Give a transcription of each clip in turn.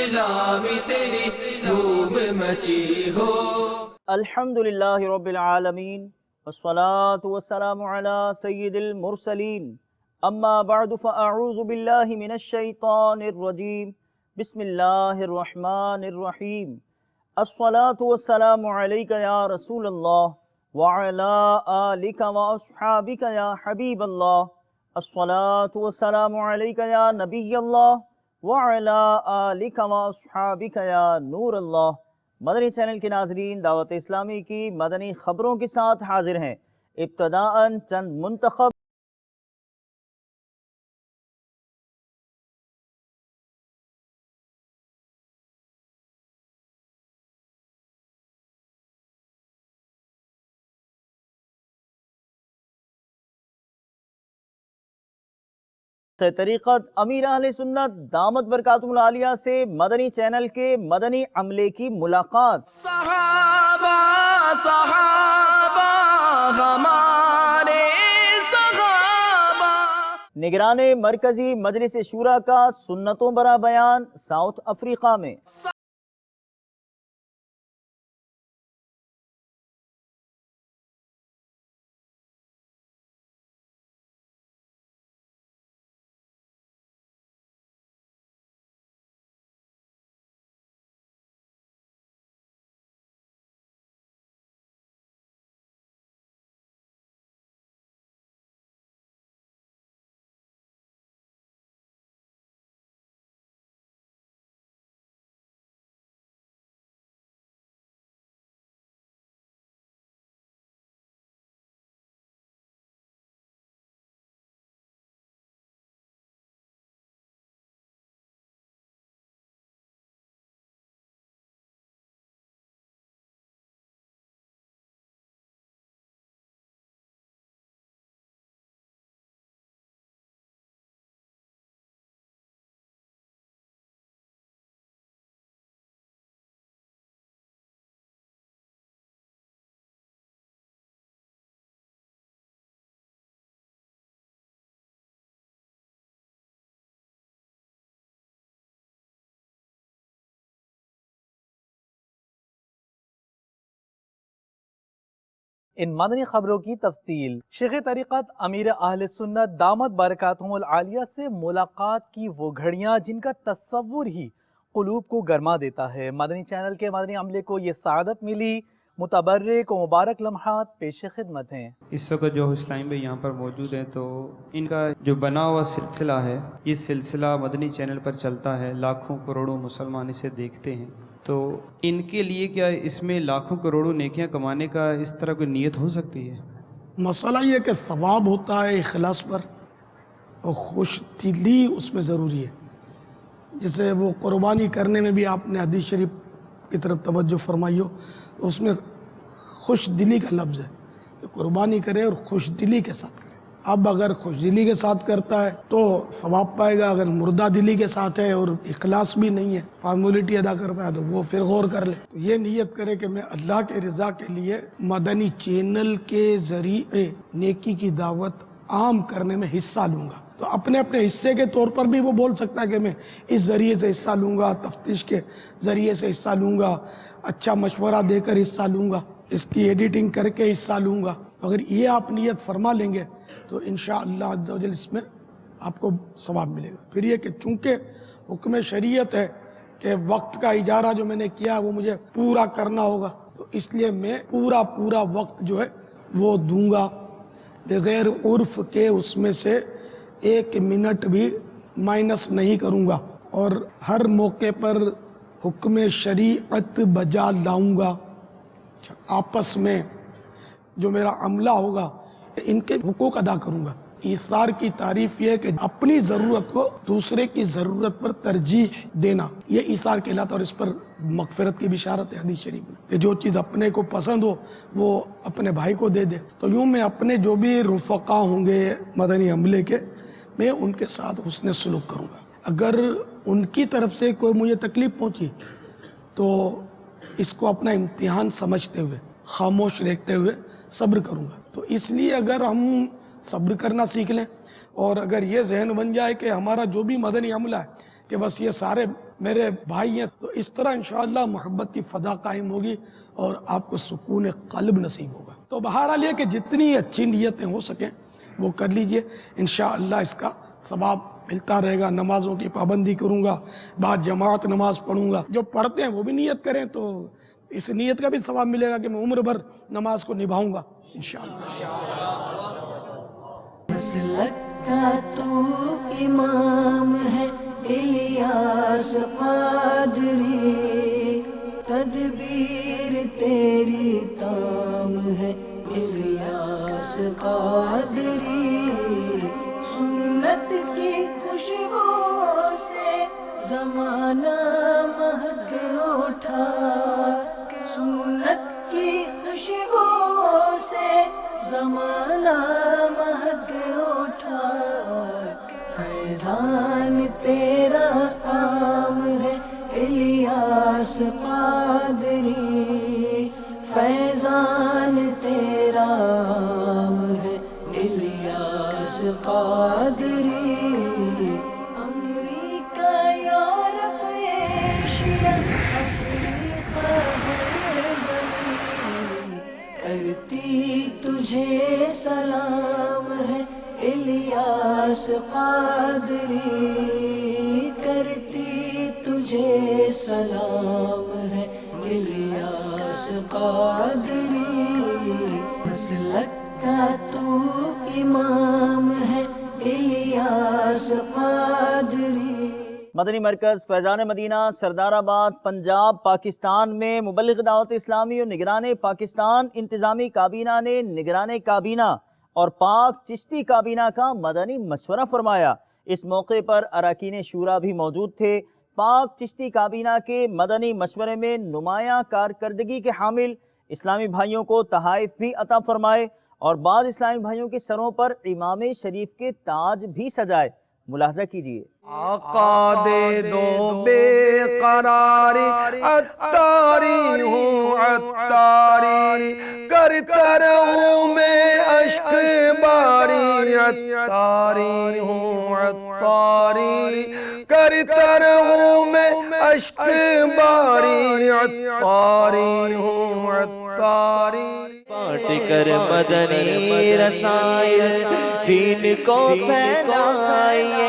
اسلام تیری دھوم مچی ہو۔ الحمدللہ رب العالمین والصلاة والسلام علی سید المرسلین، اما بعد فاعوذ باللہ من الشیطان الرجیم، بسم اللہ الرحمن الرحیم۔ الصلاة والسلام علیک یا رسول اللہ وعلی آلک واصحابک یا حبیب اللہ۔ الصلاة والسلام علیک یا نبی اللہ وعلی آلک واصحابک یا نور اللہ۔ مدنی چینل کے ناظرین، دعوت اسلامی کی مدنی خبروں کے ساتھ حاضر ہیں۔ ابتداءً چند منتخب طریقت امیر اہل سنت دامت برکاتہم العالیہ سے مدنی چینل کے مدنی عملے کی ملاقات۔ صحابہ صحابہ ہمارے صحابہ۔ نگران مرکزی مجلس شورا کا سنتوں برا بیان ساؤتھ افریقہ میں۔ ان مدنی خبروں کی تفصیل۔ شیخ طریقت امیر اہل سنت دامت برکاتہم العالیہ سے ملاقات کی وہ گھڑیاں جن کا تصور ہی قلوب کو گرما دیتا ہے۔ مدنی چینل کے مدنی عملے کو یہ سعادت ملی، متبرک و مبارک لمحات پیش خدمت ہیں۔ اس وقت جو اسلام بھائی یہاں پر موجود ہیں تو ان کا جو بنا ہوا سلسلہ ہے، یہ سلسلہ مدنی چینل پر چلتا ہے، لاکھوں کروڑوں مسلمان اسے دیکھتے ہیں، تو ان کے لیے کیا اس میں لاکھوں کروڑوں نیکیاں کمانے کا اس طرح کوئی نیت ہو سکتی ہے؟ مسئلہ یہ کہ ثواب ہوتا ہے اخلاص پر اور خوش دلی اس میں ضروری ہے۔ جیسے وہ قربانی کرنے میں بھی آپ نے حدیث شریف کی طرف توجہ فرمائی ہو، تو اس میں خوش دلی کا لفظ ہے کہ قربانی کرے اور خوش دلی کے ساتھ کرے۔ اب اگر خوش دلی کے ساتھ کرتا ہے تو ثواب پائے گا، اگر مردہ دلی کے ساتھ ہے اور اخلاص بھی نہیں ہے، فارمولیٹی ادا کرتا ہے، تو وہ پھر غور کر لے۔ تو یہ نیت کرے کہ میں اللہ کے رضا کے لیے مدنی چینل کے ذریعے نیکی کی دعوت عام کرنے میں حصہ لوں گا۔ تو اپنے اپنے حصے کے طور پر بھی وہ بول سکتا ہے کہ میں اس ذریعے سے حصہ لوں گا، تفتیش کے ذریعے سے حصہ لوں گا، اچھا مشورہ دے کر حصہ لوں گا، اس کی ایڈیٹنگ کر کے حصہ لوں گا۔ اگر یہ آپ نیت فرما لیں گے تو انشاءاللہ عز و جل اس میں آپ کو ثواب ملے گا۔ پھر یہ کہ چونکہ حکم شریعت ہے کہ وقت کا اجارہ جو میں نے کیا وہ مجھے پورا کرنا ہوگا، تو اس لیے میں پورا وقت جو ہے وہ دوں گا، بغیر عرف کے اس میں سے 1 منٹ بھی مائنس نہیں کروں گا، اور ہر موقع پر حکم شریعت بجا لاؤں گا۔ آپس میں جو میرا عملہ ہوگا ان کے حقوق ادا کروں گا۔ ایثار کی تعریف یہ ہے کہ اپنی ضرورت کو دوسرے کی ضرورت پر ترجیح دینا، یہ ایثار کہلاتا ہے، اور اس پر مغفرت کی بشارت ہے حدیث شریف میں کہ جو چیز اپنے کو پسند ہو وہ اپنے بھائی کو دے دے۔ تو یوں میں اپنے جو بھی رفقا ہوں گے مدنی عملے کے، میں ان کے ساتھ حسن سلوک کروں گا۔ اگر ان کی طرف سے کوئی مجھے تکلیف پہنچی تو اس کو اپنا امتحان سمجھتے ہوئے، خاموش رہتے ہوئے صبر کروں گا۔ تو اس لیے اگر ہم صبر کرنا سیکھ لیں، اور اگر یہ ذہن بن جائے کہ ہمارا جو بھی مدنی عملہ ہے کہ بس یہ سارے میرے بھائی ہیں، تو اس طرح انشاءاللہ محبت کی فضا قائم ہوگی اور آپ کو سکون قلب نصیب ہوگا۔ تو بہرحال یہ کہ جتنی اچھی نیتیں ہو سکیں وہ کر لیجئے، انشاءاللہ اس کا ثواب ملتا رہے گا۔ نمازوں کی پابندی کروں گا، بعد جماعت نماز پڑھوں گا، جو پڑھتے ہیں وہ بھی نیت کریں تو اس نیت کا بھی ثواب ملے گا کہ میں عمر بھر نماز کو نبھاؤں گا انشاءاللہ۔ مسلک کا تو امام ہے الیاس قادری، تدبیر تیری تام ہے الیاس قادری، سنت کی خوشبو سے زمانہ مہک اٹھا، سنت کی خوشبو سے زمانہ مہک اٹھا، فیضان تیرا عام ہے الیاس قادری، فیضان تیرا عام ہے الیاس قادری، امریکہ یورپ ایشیا افریقہ ہر زمین کرتی تجھے سلام ہے الیاس قادری، کرتی تجھے سلام ہے الیاس قادری، مسلک کا تو امام ہے الیاس قادری۔ مدنی مرکز فیضان مدینہ سردار آباد پنجاب پاکستان میں مبلغ دعوت اسلامی اور نگران پاکستان انتظامی کابینہ نے نگران کابینہ اور پاک چشتی کابینہ کا مدنی مشورہ فرمایا۔ اس موقع پر اراکین شورا بھی موجود تھے۔ پاک چشتی کابینہ کے مدنی مشورے میں نمایاں کارکردگی کے حامل اسلامی بھائیوں کو تحائف بھی عطا فرمائے اور بعض اسلامی بھائیوں کے سروں پر امام شریف کے تاج بھی سجائے۔ ملاحظہ کیجئے۔ آقا دے دو بے قراری، عطاری ہوں عطاری، کرتا رہوں میں عشق باری، عطاری ہوں عطاری، کرتا رہوں میں عشق باری، عطاری ہوں عطاری۔ بانٹ کر مدنی رسائل دین کو پھیلائیے،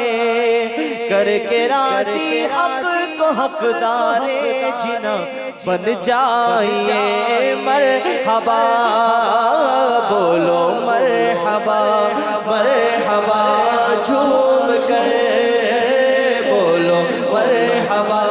کر کے راضی حق کو حقدار جنا بن جائیے، مرحبا بولو مرحبا، مرحبا جھوم کر بولو مرحبا۔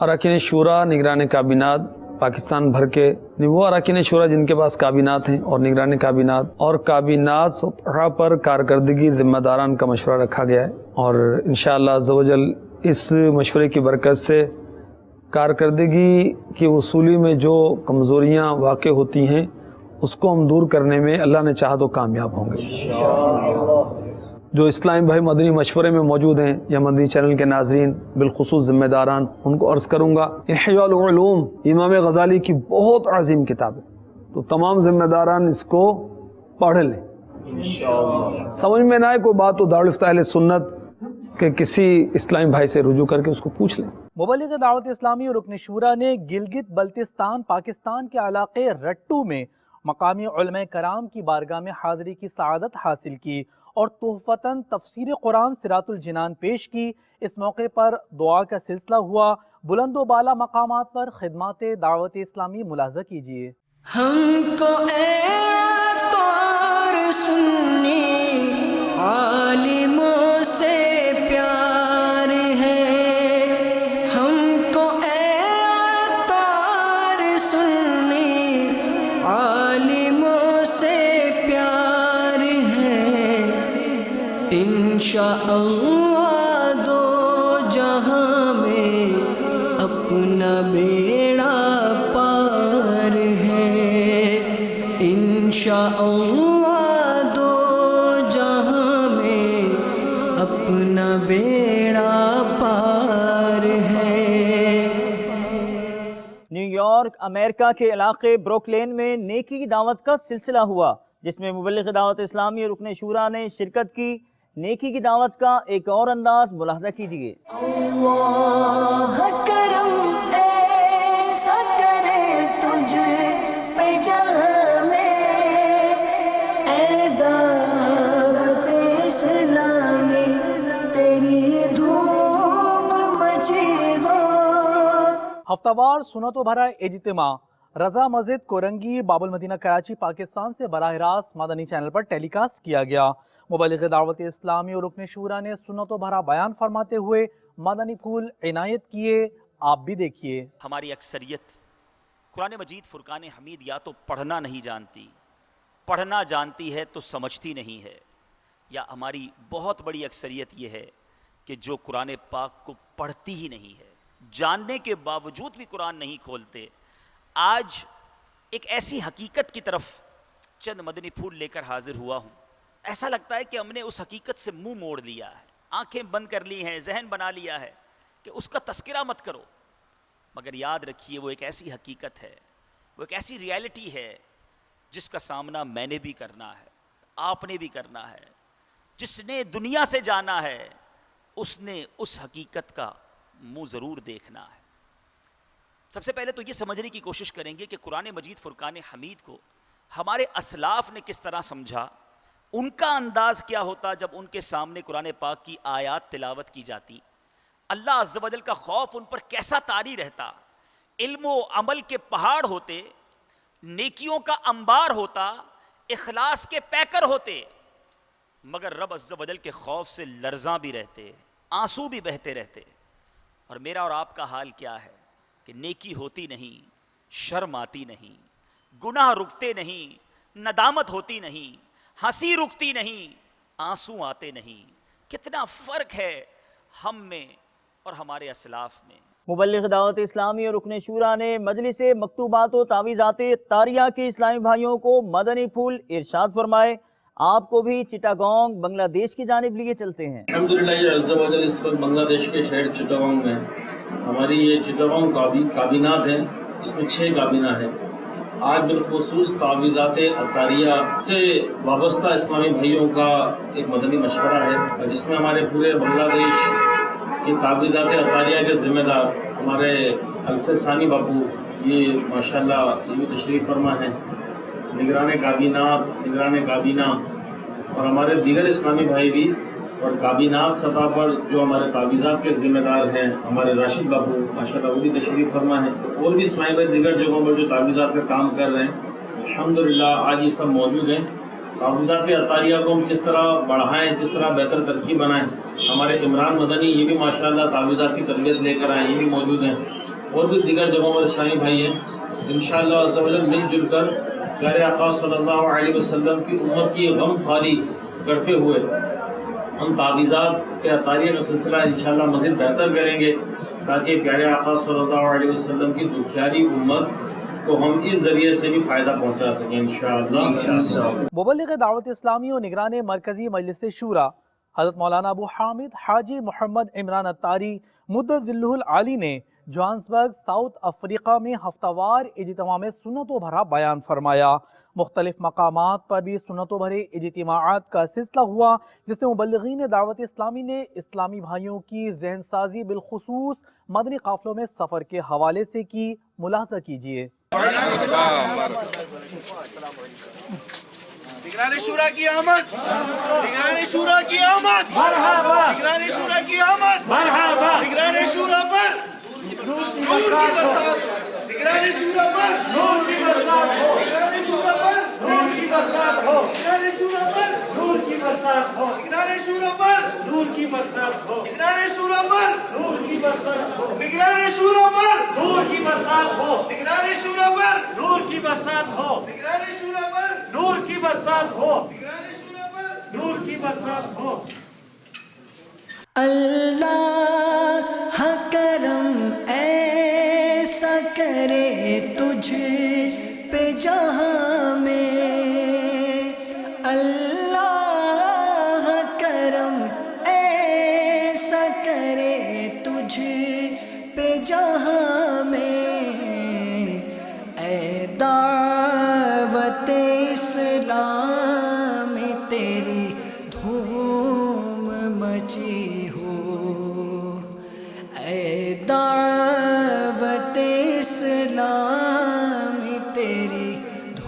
اراکین شورا نگران کابینات پاکستان بھر کے وہ اراکین شورا جن کے پاس کابینات ہیں اور نگران کابینات اور کابینات سطح پر کارکردگی ذمہ داران کا مشورہ رکھا گیا ہے، اور انشاءاللہ عز و جل اس مشورے کی برکت سے کارکردگی کی وصولی میں جو کمزوریاں واقع ہوتی ہیں اس کو ہم دور کرنے میں اللہ نے چاہا تو کامیاب ہوں گے۔ جو اسلامی بھائی مدنی مشورے میں موجود ہیں یا مدنی چینل کے ناظرین بالخصوص ذمہ داران، ان کو عرض کروں گا احیاء العلوم امام غزالی کی بہت عظیم کتاب ہے، تو تمام ذمہ داران اس کو پڑھ لیں۔ سمجھ میں نہ آئے کوئی بات تو دارالفتہ اہل سنت کہ کسی اسلامی بھائی سے رجوع کر کے اس کو پوچھ لیں۔ مبلغ دعوت اسلامی اور رکن شورا نے گلگت بلتستان پاکستان کے علاقے رٹو میں مقامی علماء کرام کی بارگاہ میں حاضری کی سعادت حاصل کی اور تحفتاً تفسیر قرآن صراط الجنان پیش کی۔ اس موقع پر دعا کا سلسلہ ہوا۔ بلند و بالا مقامات پر خدمات دعوت اسلامی ملاحظہ کیجیے۔ ہم کو اے عطار سنی عالموں سے پیار ہے، ہم کو اے عطار سنی عالموں سے پیار ہے، انشاءاللہ دو جہاں میں اپنا بیڑا پار ہے، انشاءاللہ دو جہاں میں اپنا بیڑا پار ہے۔ نیو یارک امریکہ کے علاقے بروکلین میں نیکی کی دعوت کا سلسلہ ہوا، جس میں مبلغ دعوت اسلامی اور رکن شورا نے شرکت کی۔ نیکی کی دعوت کا ایک اور انداز ملاحظہ کیجیے۔ اللہ کرم ایسا کرے تجھ پہ جہاں میں، اے دعوت اسلامی تیری دھوم مچے گا۔ ہفتہ وار سنتوں بھرا اجتماع رضا مسجد کورنگی باب المدینہ کراچی پاکستان سے براہ راست مدنی چینل پر ٹیلی کاسٹ کیا گیا۔ مبلغ دعوت اسلامی اور رکن شورا نے سنتوں بھرا بیان فرماتے ہوئے مدنی پھول عنایت کیے، آپ بھی دیکھیے۔ ہماری اکثریت قرآن مجید فرقان حمید یا تو پڑھنا نہیں جانتی، پڑھنا جانتی ہے تو سمجھتی نہیں ہے، یا ہماری بہت بڑی اکثریت یہ ہے کہ جو قرآن پاک کو پڑھتی ہی نہیں ہے، جاننے کے باوجود بھی قرآن نہیں کھولتے۔ آج ایک ایسی حقیقت کی طرف چند مدنی پھول لے کر حاضر ہوا ہوں۔ ایسا لگتا ہے کہ ہم نے اس حقیقت سے منہ موڑ لیا ہے، آنکھیں بند کر لی ہیں، ذہن بنا لیا ہے کہ اس کا تذکرہ مت کرو، مگر یاد رکھیے وہ ایک ایسی حقیقت ہے، وہ ایک ایسی ریالٹی ہے جس کا سامنا میں نے بھی کرنا ہے، آپ نے بھی کرنا ہے۔ جس نے دنیا سے جانا ہے اس نے اس حقیقت کا منہ ضرور دیکھنا ہے۔ سب سے پہلے تو یہ سمجھنے کی کوشش کریں گے کہ قرآن مجید فرقان حمید کو ہمارے اسلاف نے کس طرح سمجھا، ان کا انداز کیا ہوتا جب ان کے سامنے قرآن پاک کی آیات تلاوت کی جاتی، اللہ عز و جل کا خوف ان پر کیسا طاری رہتا، علم و عمل کے پہاڑ ہوتے، نیکیوں کا انبار ہوتا، اخلاص کے پیکر ہوتے، مگر رب عز و جل کے خوف سے لرزاں بھی رہتے، آنسو بھی بہتے رہتے۔ اور میرا اور آپ کا حال کیا ہے کہ نیکی ہوتی نہیں، شرم آتی نہیں، گناہ رکتے نہیں، ندامت ہوتی نہیں، ہنسی رکتی نہیں، آنسو آتے نہیں۔ کتنا فرق ہے ہم میں اور ہمارے اسلاف میں۔ مبلغ دعوت اسلامی اور رکن شورا نے مجلس مکتوبات و تعویذات طاریہ کے اسلامی بھائیوں کو مدنی پھول ارشاد فرمائے۔ آپ کو بھی چٹاگانگ بنگلہ دیش کی جانب لیے چلتے ہیں۔ الحمدللہ یہ عز و جل اس وقت بنگلہ دیش کے شہر چٹاگانگ میں ہماری یہ چٹاگانگ کابینات ہیں، اس میں 6 کابینہ ہیں۔ آج بالخصوص تعویذات عطاریہ سے وابستہ اسلامی بھائیوں کا ایک مدنی مشورہ ہے، جس میں ہمارے پورے بنگلہ دیش کے تعویذات عطاریہ کے ذمہ دار ہمارے الف ثانی باپو یہ ماشاءاللہ یہ بھی تشریف فرما ہیں، نگران کابینہ اور ہمارے دیگر اسلامی بھائی بھی، اور کابینات سطح پر جو ہمارے تعویذات کے ذمہ دار ہیں ہمارے راشد بابو ماشاءاللہ وہ بھی تشریف فرما ہیں، اور بھی اسلامی بھائی دیگر جگہوں پر جو تعویذات کا کام کر رہے ہیں الحمدللہ آج یہ سب موجود ہیں۔ تعویذات عطاریہ کو ہم کس طرح بڑھائیں، کس طرح بہتر ترقی بنائیں، ہمارے عمران مدنی یہ بھی ماشاءاللہ تعویذات کی تربیت لے کر آئے، یہ بھی موجود ہیں، اور بھی دیگر جگہوں پر اسلامی بھائی ہیں۔ انشاءاللہ عز و جل مل جل کر پیارے آقا صلی اللہ علیہ وسلم کی امت کی غم خاری کرتے ہوئے ہم تعویذات کے عطاریہ کا سلسلہ انشاءاللہ مزید بہتر کریں گے، تاکہ پیارے آقا صلی اللہ علیہ وسلم کی دکھیاری امت کو ہم اس ذریعے سے بھی فائدہ پہنچا سکیں انشاءاللہ۔ مبلغ دعوت اسلامی و نگران مرکزی مجلس شورا حضرت مولانا ابو حامد حاجی محمد عمران اتاری مدد ذلہ العالی نے جوہانسبرگ ساؤتھ افریقہ میں ہفتہ وار اجتماع میں سنتوں بھرا بیان فرمایا۔ مختلف مقامات پر بھی سنتوں بھرے اجتماعات کا سلسلہ ہوا، جس میں مبلغین دعوت اسلامی نے اسلامی بھائیوں کی ذہن سازی بالخصوص مدنی قافلوں میں سفر کے حوالے سے کی، ملاحظہ کیجیے۔ نگران شورا کی آمد، نگران شورا کی آمد، نگران شورا کی آمد، نگران شورا پر نور کی برسات، نگران شورا پر نور کی برسات ہو، نگران شورا پر نور کی برسات ہو، نگران شورا پر نور کی برسات ہو، نگران شورا پر نور کی برسات ہو، نگران شورا پر نور کی برسات ہو، نگران شورا پر نور کی برسات ہو، نگران شورا پر نور کی برسات ہو، نگران شورا پر نور کی برسات ہو، نگران شورا پر نور کی برسات ہو۔ اللہ کرم ایسا کرے تجھ پہ جہاں میں، اللہ کرم ایسا کرے تجھ پہ جہاں میں، اے دعوت اسلام تیری دھوم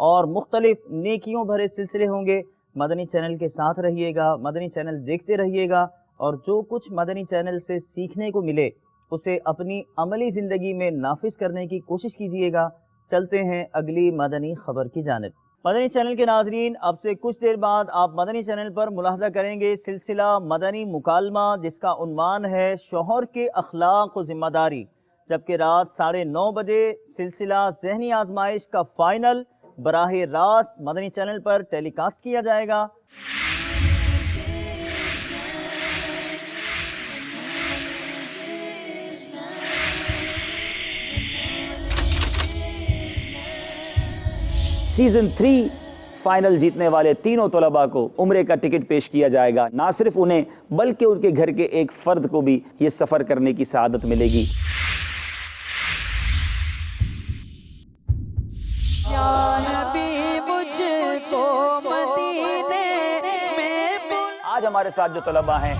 اور مختلف نیکیوں بھرے سلسلے ہوں گے۔ مدنی چینل کے ساتھ رہیے گا، مدنی چینل دیکھتے رہیے گا، اور جو کچھ مدنی چینل سے سیکھنے کو ملے اسے اپنی عملی زندگی میں نافذ کرنے کی کوشش کیجیے گا۔ چلتے ہیں اگلی مدنی خبر کی جانب۔ مدنی چینل کے ناظرین، اب سے کچھ دیر بعد آپ مدنی چینل پر ملاحظہ کریں گے سلسلہ مدنی مکالمہ، جس کا عنوان ہے شوہر کے اخلاق و ذمہ داری، جبکہ رات 9:30 بجے سلسلہ ذہنی آزمائش کا فائنل براہ راست مدنی چینل پر ٹیلی کاسٹ کیا جائے گا۔ سیزن 3 فائنل جیتنے والے تینوں طلباء کو عمرے کا ٹکٹ پیش کیا جائے گا۔ نہ صرف انہیں بلکہ ان کے گھر کے ایک فرد کو بھی یہ سفر کرنے کی سعادت ملے گی۔ آج ہمارے ساتھ جو طلباء ہیں،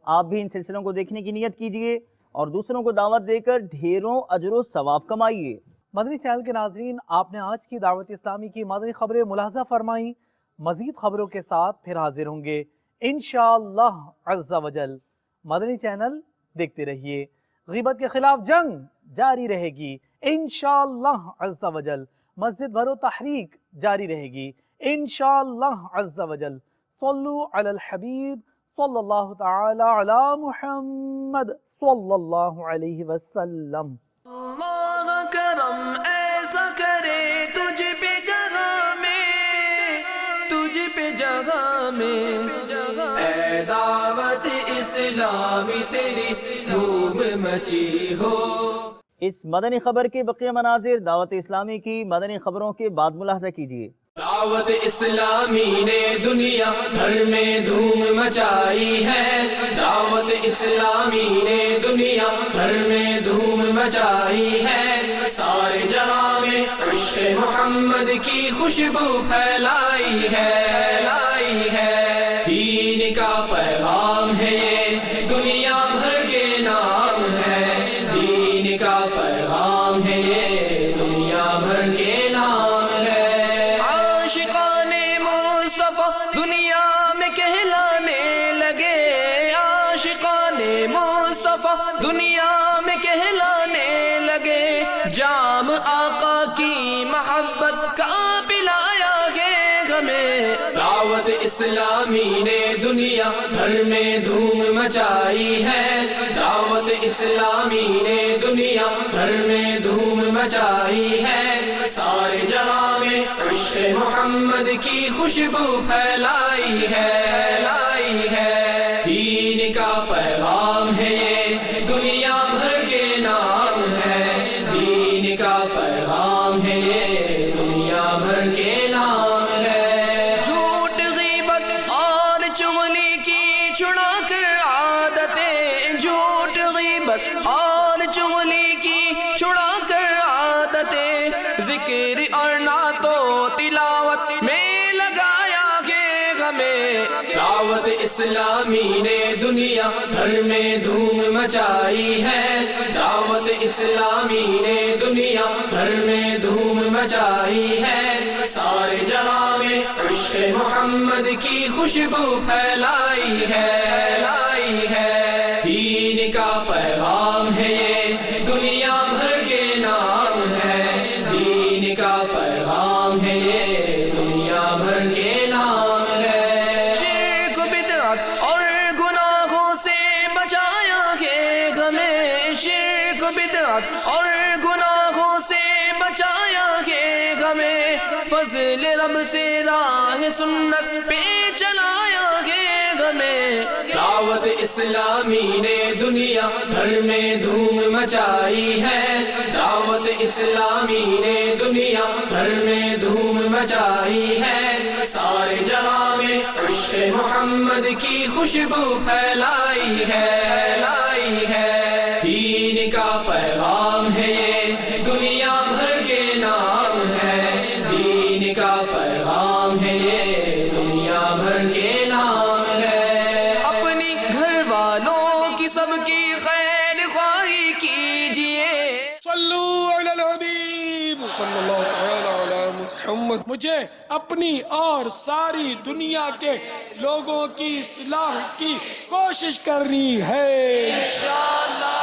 آپ بھی ان سلسلوں کو دیکھنے کی نیت کیجئے اور دوسروں کو دعوت دے کر ڈھیروں اجر و ثواب کمائیے۔ مدنی چینل کے ناظرین، آپ نے آج کی دعوت اسلامی کی مدنی خبریں ملاحظہ فرمائیں۔ مزید خبروں کے ساتھ پھر حاضر ہوں گے انشاءاللہ عز و جل۔ مدنی چینل دیکھتے رہیے۔ غیبت کے خلاف جنگ جاری رہے گی انشاءاللہ عز و جل۔ مسجد بھرو تحریک جاری رہے گی انشاءاللہ عز و جل۔ صلو علی الحبیب صلی اللہ تعالی علی محمد صلی اللہ علیہ وسلم۔ اللہ کرم ایسا کرے تجھ پہ جگہ میں، تجھ پہ جگہ میں، اے دعوت اسلامی تیری دھوم مچی ہو۔ اس مدنی خبر کے بقیہ مناظر دعوت اسلامی کی مدنی خبروں کے بعد ملاحظہ کیجیے۔ دعوت اسلامی نے دنیا بھر میں دھوم مچائی ہے، دعوت اسلامی نے دنیا بھر میں دھوم مچائی ہے، سارے جہاں میں عشق محمد کی خوشبو پھیلائی ہے، دین کا پیغام ہے یہ دنیا بھر کے نام ہے، دین کا پیغام ہے یہ دنیا بھر کے نام ہے۔ دنیا میں کہلانے لگے، عاشقان مصطفیٰ دنیا میں کہلانے لگے، جام آقا کی محبت کا پلایا گے ہمیں۔ دعوت اسلامی نے دنیا بھر میں دھوم مچائی ہے، دعوت اسلامی نے دنیا بھر میں دھوم مچائی ہے، سارے جہاں میں عشق محمد کی خوشبو پھیلائی ہے، دین کا پیغام ہے یہ دنیا بھر کے نام ہے، دین کا پیغام ہے یہ دنیا بھر کے نام ہے۔ جھوٹ غیبت اور چغلی کی چھڑا کر عادتیں، جھوٹ غیبت اور چغلی کی چھڑا کر عادتیں، ذکر اور نعت و تلاوت میں لگایا گے ہمیں۔ دعوت اسلامی نے دنیا بھر میں دھوم مچائی ہے، دعوت اسلامی نے دنیا بھر میں دھوم مچائی ہے، سارے جہاں میں عشق محمد کی خوشبو پھیلائی ہے، دین کا پیغام ہے یہ دنیا بھر کے نام ہے، دین کا پیغام ہے یہ دنیا بھر کے نام ہے۔ شرک بدعت اور گناہوں سے بچایا ہے ہمیں، شرک بدعت اور گناہوں سے بچایا ہے ہمیں، فضل رب سے راہ سنت پہ چلایا ہے ہمیں۔ دعوت اسلامی نے دنیا بھر میں دھوم مچائی ہے، دعوت اسلامی نے دنیا بھر میں دھوم مچائی ہے، سارے جہاں میں عشق محمد کی خوشبو پھیلائی ہے، دین کا پیغام ہے یہ دنیا سب کی خیر خواہی کیجئے. صلو علی الحبیب صلی اللہ تعالی علی محمد. مجھے اپنی اور ساری دنیا کے لوگوں کی اصلاح کی کوشش کرنی ہے. انشاءاللہ